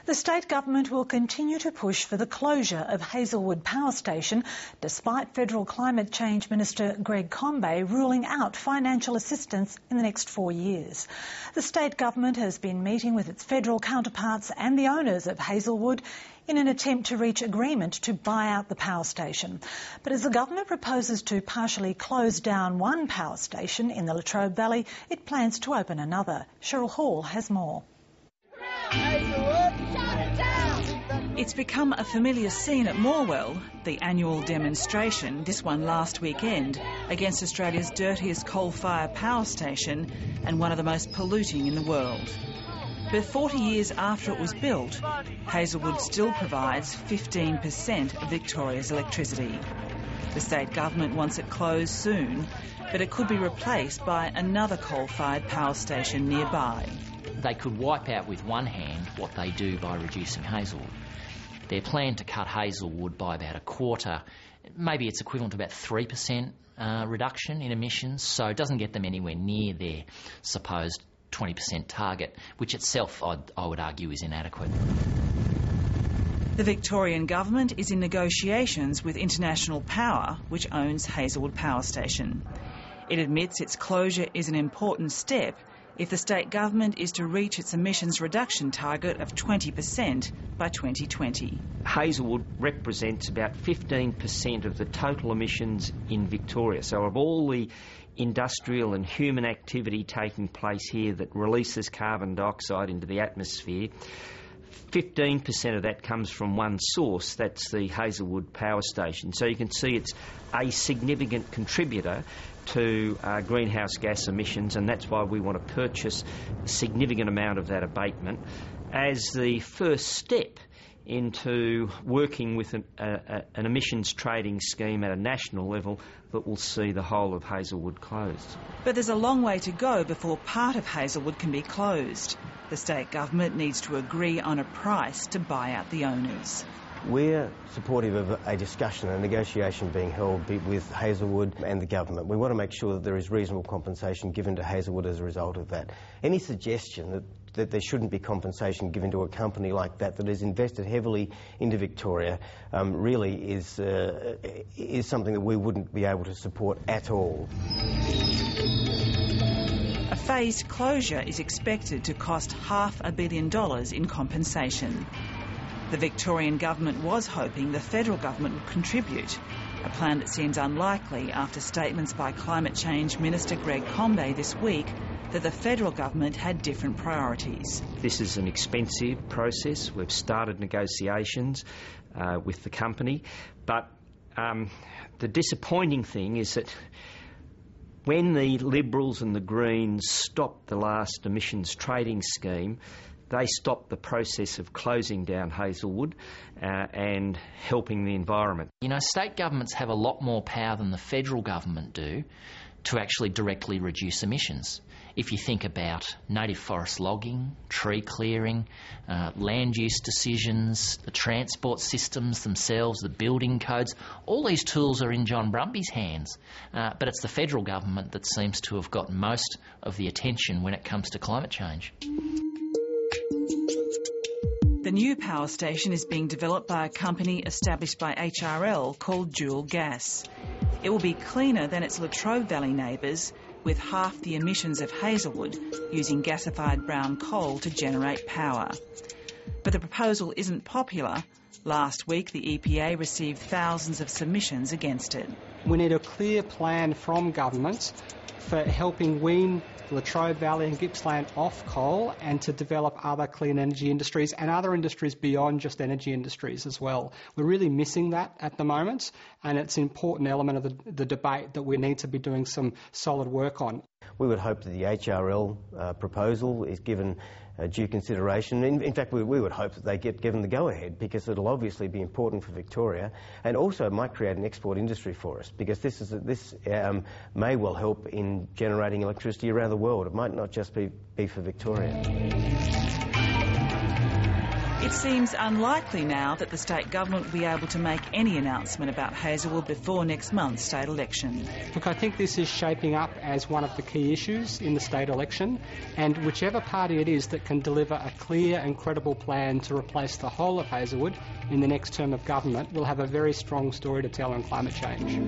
The state government will continue to push for the closure of Hazelwood Power Station, despite Federal Climate Change Minister Greg Combet ruling out financial assistance in the next 4 years. The state government has been meeting with its federal counterparts and the owners of Hazelwood in an attempt to reach agreement to buy out the power station. But as the government proposes to partially close down one power station in the Latrobe Valley, it plans to open another. Cheryl Hall has more. It's become a familiar scene at Morwell, the annual demonstration, this one last weekend, against Australia's dirtiest coal-fired power station and one of the most polluting in the world. But 40 years after it was built, Hazelwood still provides 15% of Victoria's electricity. The state government wants it closed soon, but it could be replaced by another coal-fired power station nearby. They could wipe out with one hand what they do by reducing Hazelwood. Their plan to cut Hazelwood by about a quarter, maybe it's equivalent to about 3% reduction in emissions, so it doesn't get them anywhere near their supposed 20% target, which itself, I would argue, is inadequate. The Victorian government is in negotiations with International Power, which owns Hazelwood Power Station. It admits its closure is an important step if the state government is to reach its emissions reduction target of 20% by 2020. Hazelwood represents about 15% of the total emissions in Victoria. So of all the industrial and human activity taking place here that releases carbon dioxide into the atmosphere, 15% of that comes from one source, that's the Hazelwood Power Station. So you can see it's a significant contributor to greenhouse gas emissions, and that's why we want to purchase a significant amount of that abatement as the first step into working with an emissions trading scheme at a national level that will see the whole of Hazelwood closed. But there's a long way to go before part of Hazelwood can be closed. The state government needs to agree on a price to buy out the owners. We're supportive of a discussion, a negotiation being held with Hazelwood and the government. We want to make sure that there is reasonable compensation given to Hazelwood as a result of that. Any suggestion that there shouldn't be compensation given to a company like that has invested heavily into Victoria really is something that we wouldn't be able to support at all. A phased closure is expected to cost $500 million in compensation. The Victorian government was hoping the federal government would contribute, a plan that seems unlikely after statements by Climate Change Minister Greg Combet this week that the federal government had different priorities. This is an expensive process. We've started negotiations with the company, but the disappointing thing is that when the Liberals and the Greens stopped the last emissions trading scheme, they stopped the process of closing down Hazelwood and helping the environment. You know, state governments have a lot more power than the federal government do to actually directly reduce emissions. If you think about native forest logging, tree clearing, land use decisions, the transport systems themselves, the building codes, all these tools are in John Brumby's hands. But it's the federal government that seems to have got most of the attention when it comes to climate change. The new power station is being developed by a company established by HRL called Dual Gas. It will be cleaner than its Latrobe Valley neighbours, with half the emissions of Hazelwood, using gasified brown coal to generate power. But the proposal isn't popular. Last week, the EPA received thousands of submissions against it. We need a clear plan from government for helping wean Latrobe Valley and Gippsland off coal and to develop other clean energy industries and other industries beyond just energy industries as well. We're really missing that at the moment, and it's an important element of the debate that we need to be doing some solid work on. We would hope that the HRL proposal is given due consideration. In fact, we would hope that they get given the go-ahead, because it'll obviously be important for Victoria, and also it might create an export industry for us, because this may well help in generating electricity around the world. It might not just be for Victoria. It seems unlikely now that the state government will be able to make any announcement about Hazelwood before next month's state election. Look, I think this is shaping up as one of the key issues in the state election, and whichever party it is that can deliver a clear and credible plan to replace the whole of Hazelwood in the next term of government will have a very strong story to tell on climate change.